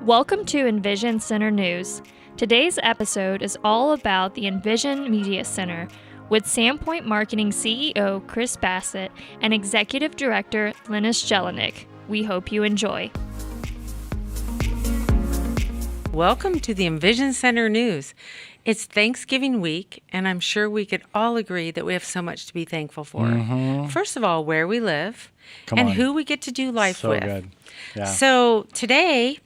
Welcome to EnVision Center News. Today's episode is all about the EnVision Media Center with Sandpoint Marketing CEO Chris Bassett and Executive Director Linnis Jellinek. We hope you enjoy. Welcome to the EnVision Center News. It's Thanksgiving week, and I'm sure we could all agree that we have so much to be thankful for. First of all, where we live and who we get to do life with. Good. Yeah. So today,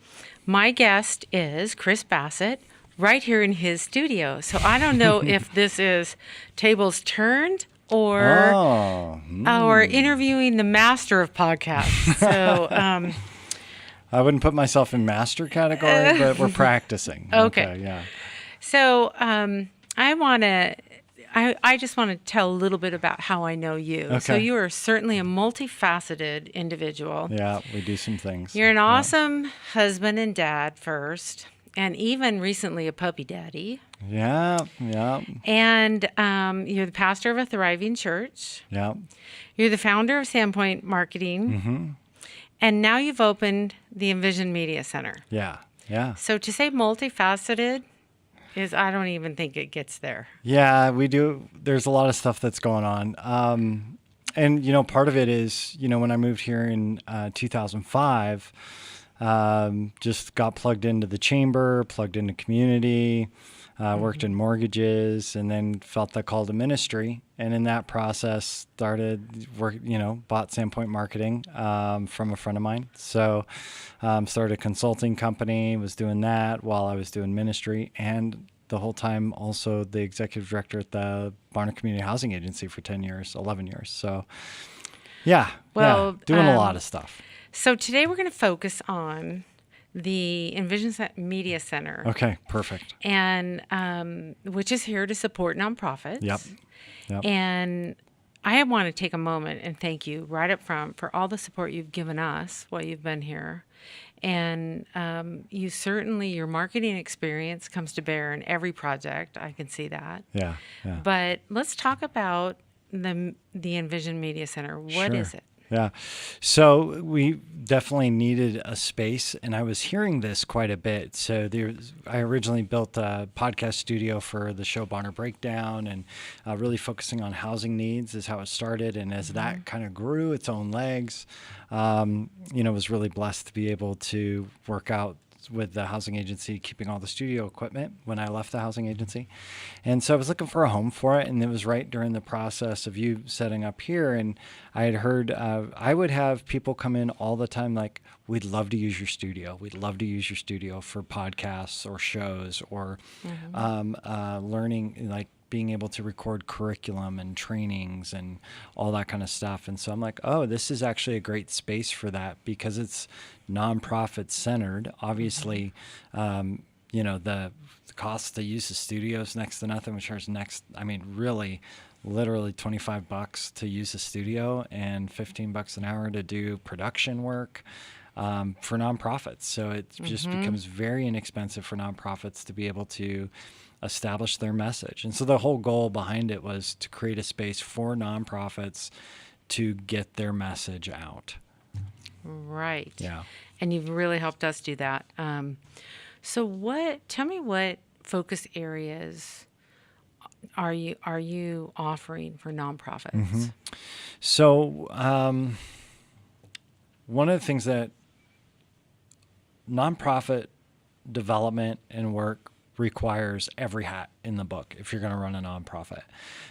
my guest is Chris Bassett, right here in his studio. So I don't know if this is tables turned or interviewing the master of podcasts. So I wouldn't put myself in master category, but we're practicing. Okay. Yeah. So I just want to tell a little bit about how I know you. Okay. So you are certainly a multifaceted individual. Yeah, we do some things. You're an awesome husband and dad first, and even recently a puppy daddy. Yeah. And you're the pastor of a thriving church. Yeah. You're the founder of Sandpoint Marketing. And now you've opened the EnVision Media Center. Yeah. So to say multifaceted I don't even think it gets there. Yeah, we do. There's a lot of stuff that's going on. And, part of it is, when I moved here in 2005, just got plugged into the chamber, plugged into community, worked in mortgages, and then felt the call to ministry. And in that process, bought Sandpoint Marketing from a friend of mine. So started a consulting company, was doing that while I was doing ministry. And the whole time also the executive director at the Barna Community Housing Agency for 11 years. So doing a lot of stuff. So today we're going to focus on the EnVision Media Center. Okay, perfect. And which is here to support nonprofits. Yep. And I want to take a moment and thank you right up front for all the support you've given us while you've been here. And your marketing experience comes to bear in every project. I can see that. Yeah. But let's talk about the EnVision Media Center. What is it? Yeah. So we definitely needed a space, and I was hearing this quite a bit. So I originally built a podcast studio for the show Barna Breakdown, and really focusing on housing needs is how it started. And as that kind of grew its own legs, was really blessed to be able to work out with the housing agency, keeping all the studio equipment when I left the housing agency. And so I was looking for a home for it. And it was right during the process of you setting up here. And I had heard, I would have people come in all the time, like, we'd love to use your studio. We'd love to use your studio for podcasts or shows or learning, like being able to record curriculum and trainings and all that kind of stuff. And so I'm like, oh, this is actually a great space for that because it's nonprofit centered. Obviously, the cost to use the studio is next to nothing. We charge really literally $25 to use the studio and $15 an hour to do production work for nonprofits. So it just becomes very inexpensive for nonprofits to be able to establish their message. And so the whole goal behind it was to create a space for nonprofits to get their message out. Right. Yeah. And you've really helped us do that. Tell me what focus areas are you offering for nonprofits? So one of the things that nonprofit development and work requires every hat in the book if you're going to run a nonprofit,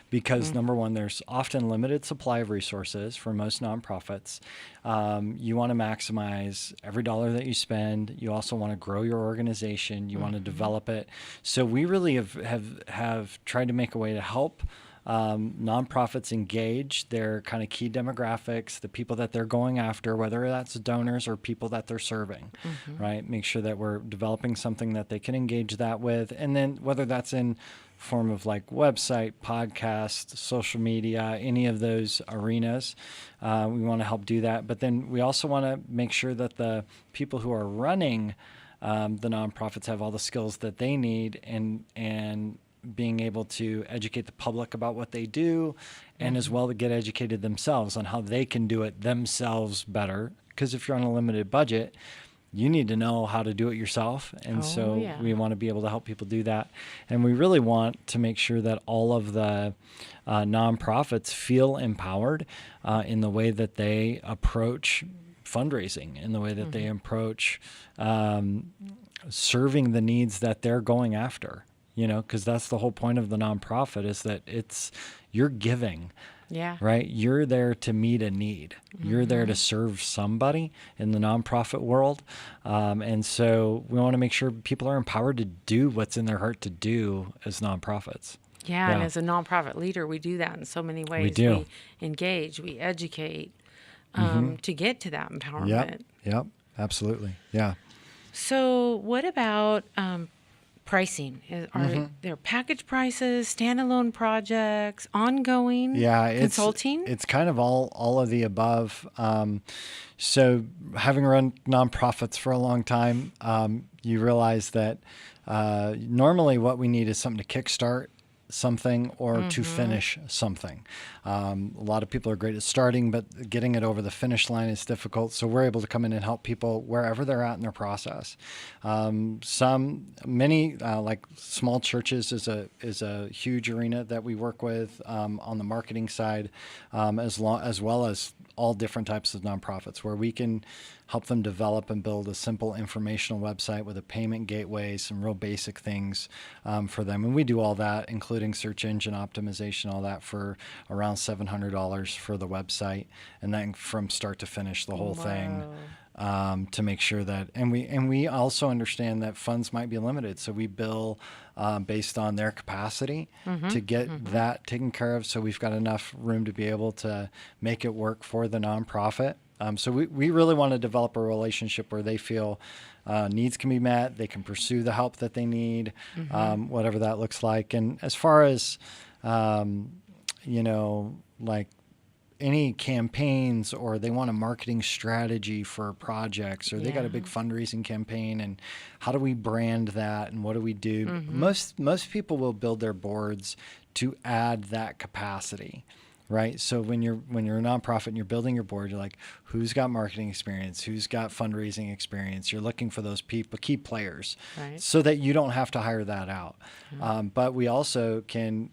because number one, there's often limited supply of resources for most nonprofits. You want to maximize every dollar that you spend. You also want to grow your organization. You want to develop it. So we really have tried to make a way to help nonprofits engage their kind of key demographics, the people that they're going after, whether that's donors or people that they're serving, right? Make sure that we're developing something that they can engage that with. And then whether that's in form of like website, podcast, social media, any of those arenas, we want to help do that. But then we also want to make sure that the people who are running the nonprofits have all the skills that they need and being able to educate the public about what they do, and as well to get educated themselves on how they can do it themselves better. Because if you're on a limited budget, you need to know how to do it yourself. And yeah. we want to be able to help people do that. And we really want to make sure that all of the nonprofits feel empowered in the way that they approach fundraising, in the way that they approach serving the needs that they're going after, because that's the whole point of the nonprofit, is that you're giving. Yeah. Right? You're there to meet a need. You're there to serve somebody in the nonprofit world. And so we want to make sure people are empowered to do what's in their heart to do as nonprofits. Yeah. And as a nonprofit leader, we do that in so many ways. We do. We engage, we educate to get to that empowerment. Yep. Absolutely. Yeah. So what about pricing? Are there package prices, standalone projects, ongoing consulting? It's kind of all of the above. So having run nonprofits for a long time, you realize that normally what we need is something to kickstart something or to finish something. A lot of people are great at starting, but getting it over the finish line is difficult. So we're able to come in and help people wherever they're at in their process. Many like small churches is a huge arena that we work with on the marketing side, as well as all different types of nonprofits, where we can help them develop and build a simple informational website with a payment gateway, some real basic things for them. And we do all that, including search engine optimization, all that, for around $700 for the website. And then from start to finish, the whole thing, to make sure that, and we also understand that funds might be limited. So we bill based on their capacity to get that taken care of. So we've got enough room to be able to make it work for the nonprofit. So we really want to develop a relationship where they feel needs can be met, they can pursue the help that they need, whatever that looks like. And as far as, like any campaigns, or they want a marketing strategy for projects, or they got a big fundraising campaign, and how do we brand that, and what do we do? Most people will build their boards to add that capacity. Right. So when you're a nonprofit and you're building your board, you're like, who's got marketing experience? Who's got fundraising experience? You're looking for those people, key players, so that you don't have to hire that out. But we also can,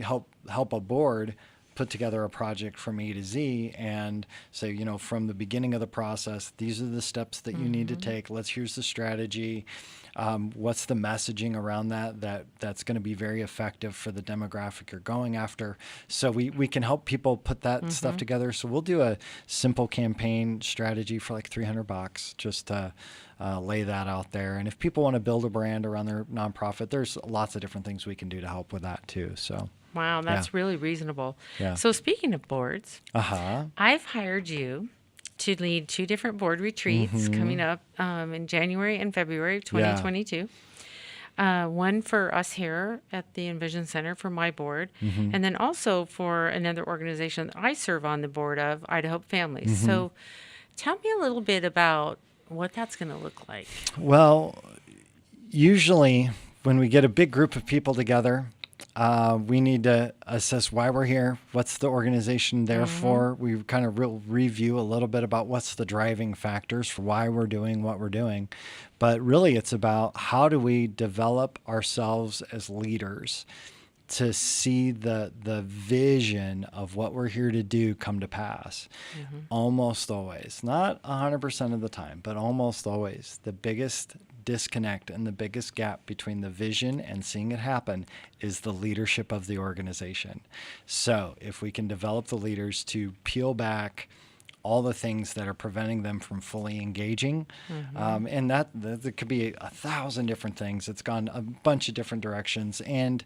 help a board put together a project from A to Z and say, from the beginning of the process, these are the steps that you need to take. Here's the strategy. What's the messaging around that's going to be very effective for the demographic you're going after. So we can help people put that stuff together. So we'll do a simple campaign strategy for like $300 just to lay that out there. And if people want to build a brand around their nonprofit, there's lots of different things we can do to help with that too. So. Wow, that's really reasonable. Yeah. So speaking of boards, I've hired you to lead 2 different board retreats coming up in January and February of 2022. One for us here at the EnVision Center for my board, and then also for another organization that I serve on the board of, Idaho Families. So tell me a little bit about what that's going to look like. Well, usually when we get a big group of people together, we need to assess why we're here. What's the organization there for? We kind of review a little bit about what's the driving factors for why we're doing what we're doing. But really, it's about how do we develop ourselves as leaders to see the vision of what we're here to do come to pass. Almost always, not 100% of the time, but almost always, the biggest disconnect and the biggest gap between the vision and seeing it happen is the leadership of the organization. So if we can develop the leaders to peel back all the things that are preventing them from fully engaging, and that could be 1,000 different things. It's gone a bunch of different directions, and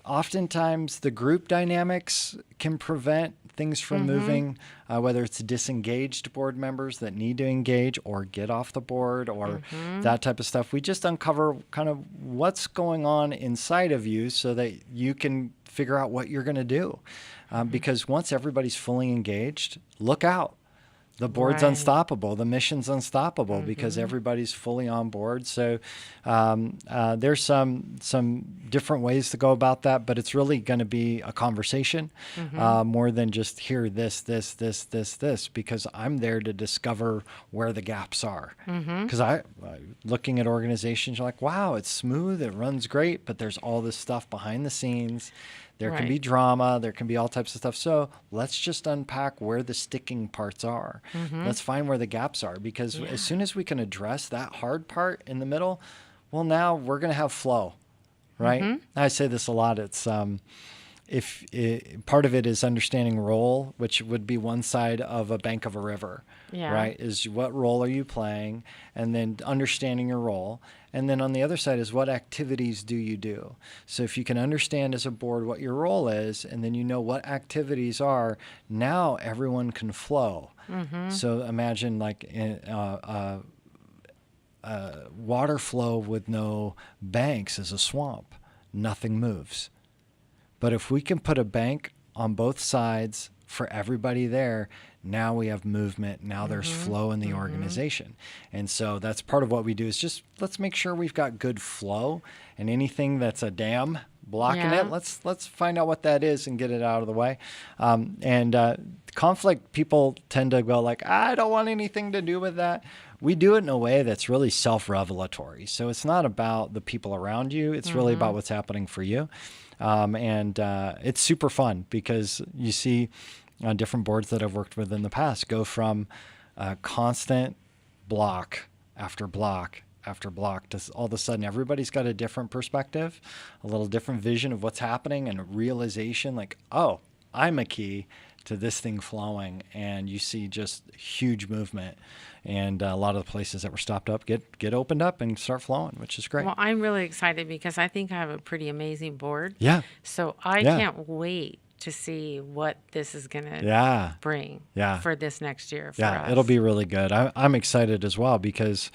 oftentimes the group dynamics can prevent things from moving, whether it's disengaged board members that need to engage or get off the board or that type of stuff. We just uncover kind of what's going on inside of you so that you can figure out what you're going to do. Because once everybody's fully engaged, look out. The board's Right. unstoppable. The mission's unstoppable because everybody's fully on board. So there's some different ways to go about that, but it's really going to be a conversation more than just hear this, because I'm there to discover where the gaps are. Because looking at organizations, you're like, wow, it's smooth, it runs great, but there's all this stuff behind the scenes. There can be drama. There can be all types of stuff. So let's just unpack where the sticking parts are. Let's find where the gaps are, because as soon as we can address that hard part in the middle, well, now we're going to have flow, right? I say this a lot. It's part of it is understanding role, which would be one side of a bank of a river, right? Is what role are you playing, and then understanding your role. And then on the other side is what activities do you do? So if you can understand as a board what your role is, and then you know what activities are, now everyone can flow. So imagine like water flow with no banks is a swamp. Nothing moves. But if we can put a bank on both sides for everybody there, now we have movement. Now there's flow in the organization. And so that's part of what we do, is just let's make sure we've got good flow, and anything that's a dam blocking it, let's find out what that is and get it out of the way. Conflict, people tend to go like, I don't want anything to do with that. We do it in a way that's really self-revelatory. So it's not about the people around you. It's really about what's happening for you. It's super fun because you see different boards that I've worked with in the past go from constant block after block after block to all of a sudden everybody's got a different perspective, a little different vision of what's happening, and a realization like, oh, I'm a key to this thing flowing. And you see just huge movement, and a lot of the places that were stopped up get opened up and start flowing, which is great. Well, I'm really excited because I think I have a pretty amazing board. Yeah. So I can't wait to see what this is going to bring for this next year for us. It'll be really good. I'm excited as well because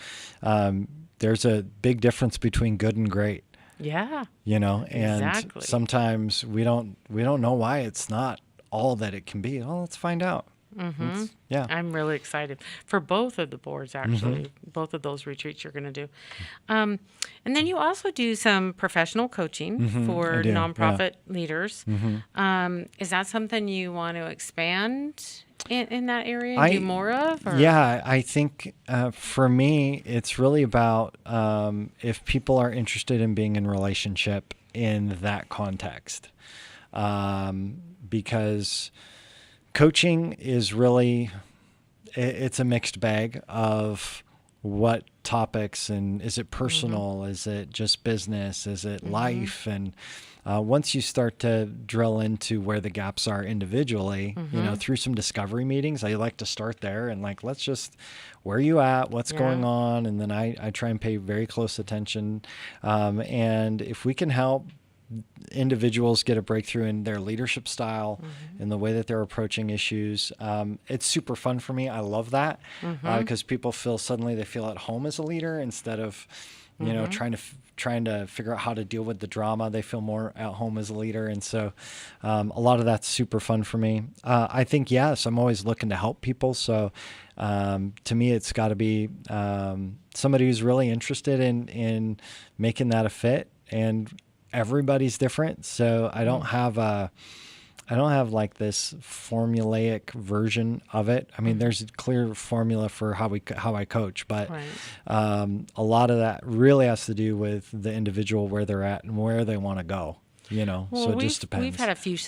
there's a big difference between good and great. Yeah. And sometimes we don't know why it's not all that it can be. Well, let's find out. I'm really excited for both of the boards, actually, both of those retreats you're going to do. And then you also do some professional coaching for nonprofit leaders. Is that something you want to expand in that area and do more of? Or? Yeah, I think for me, it's really about if people are interested in being in relationship in that context. Because coaching is really, it's a mixed bag of what topics, and is it personal? Is it just business? Is it life? And once you start to drill into where the gaps are individually, through some discovery meetings, I like to start there and like, let's just, where are you at? What's going on? And then I try and pay very close attention. And if we can help individuals get a breakthrough in their leadership style in the way that they're approaching issues, it's super fun for me. I love that because people feel suddenly they feel at home as a leader instead of trying to figure out how to deal with the drama. They feel more at home as a leader. And so a lot of that's super fun for me. I think, yes, I'm always looking to help people. So to me, it's got to be somebody who's really interested in making that a fit. And everybody's different. So I don't have like this formulaic version of it. I mean, there's a clear formula for how I coach, but a lot of that really has to do with the individual, where they're at and where they want to go, Well, so it just depends. We've had a few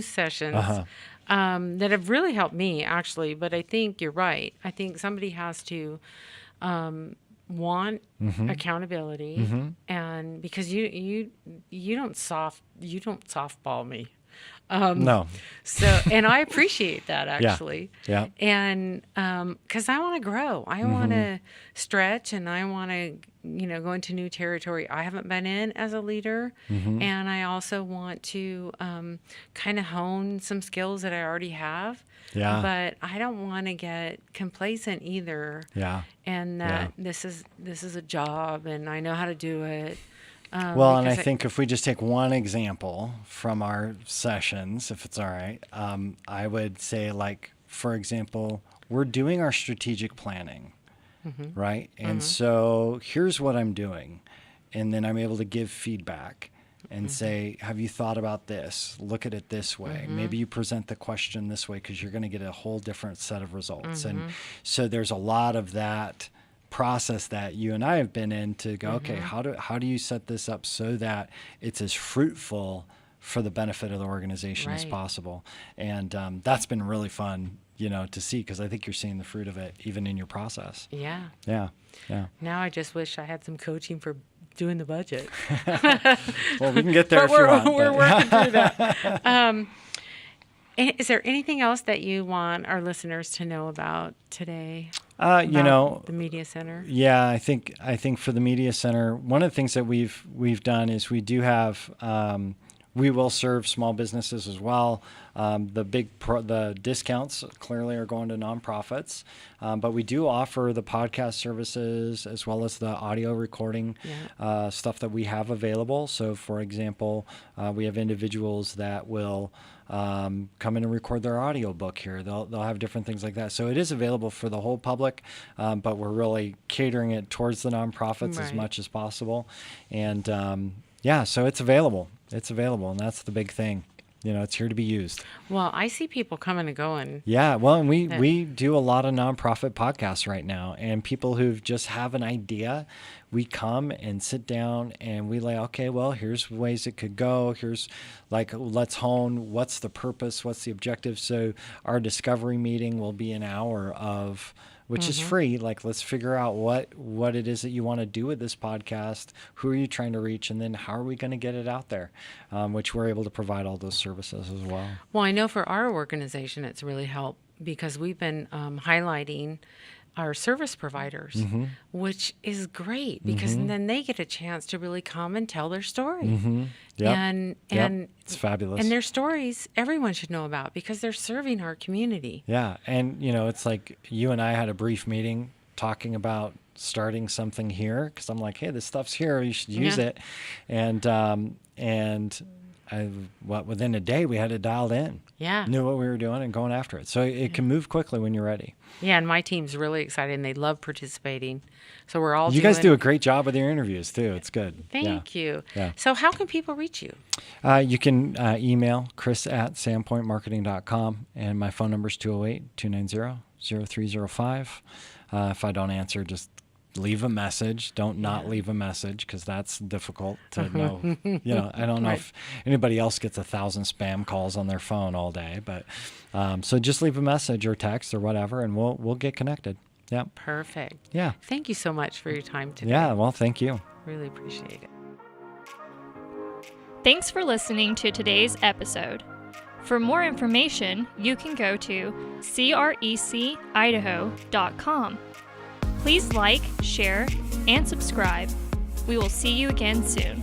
sessions that have really helped me, actually, but I think you're right. I think somebody has to want accountability, and because you don't softball me. No. So, and I appreciate that, actually. Yeah. And because I want to grow, I want to stretch, and I want to go into new territory I haven't been in as a leader, and I also want to kind of hone some skills that I already have. Yeah. But I don't want to get complacent either. Yeah. And that this is a job, and I know how to do it. Well, and I think if we just take one example from our sessions, if it's all right, I would say, like, for example, we're doing our strategic planning, right? And so here's what I'm doing. And then I'm able to give feedback and say, have you thought about this? Look at it this way. Maybe you present the question this way because you're going to get a whole different set of results. And so there's a lot of that process that you and I have been in to go, okay, how do you set this up so that it's as fruitful for the benefit of the organization as possible? And that's been really fun, to see, because I think you're seeing the fruit of it even in your process. Yeah. Now I just wish I had some coaching for doing the budget. Well, we can get there if you want. We're working through that. Is there anything else that you want our listeners to know about today? The Media Center. Yeah, I think for the Media Center, one of the things that we've done is we do have. We will serve small businesses as well. The discounts clearly are going to nonprofits, but we do offer the podcast services as well as the audio recording stuff that we have available. So, for example, we have individuals that will come in and record their audio book here. They'll have different things like that. So it is available for the whole public, but we're really catering it towards the nonprofits as much as possible. And so it's available. And that's the big thing. It's here to be used. Well, I see people coming and going. Yeah, well, and we do a lot of nonprofit podcasts right now, and people who just have an idea, we come and sit down and we lay, okay, well, here's ways it could go. Here's let's hone what's the purpose, what's the objective. So our discovery meeting will be an hour of, which is free. Let's figure out what it is that you want to do with this podcast. Who are you trying to reach? And then how are we going to get it out there? Which we're able to provide all those services as well. Well, I know for our organization, it's really helped because we've been highlighting our service providers, which is great because then they get a chance to really come and tell their story. And it's fabulous. And their stories everyone should know about because they're serving our community. Yeah, and it's like you and I had a brief meeting talking about starting something here because I'm like, hey, this stuff's here, you should use it, and within a day we had it dialed in. Yeah, knew what we were doing and going after it. So it can move quickly when you're ready. Yeah, and my team's really excited and they love participating. So we're all. You guys do a great job with your interviews too. It's good. Thank you. Yeah. So how can people reach you? You can email chris@sandpointmarketing.com, and my phone number is 208-290-0305. If I don't answer, just leave a message. Don't not leave a message because that's difficult to know. I don't know if anybody else gets 1,000 spam calls on their phone all day, but so just leave a message or text or whatever, and we'll get connected. Yeah. Perfect. Yeah. Thank you so much for your time today. Yeah. Well, thank you. Really appreciate it. Thanks for listening to today's episode. For more information, you can go to CRECidaho.com. Please like, share, and subscribe. We will see you again soon.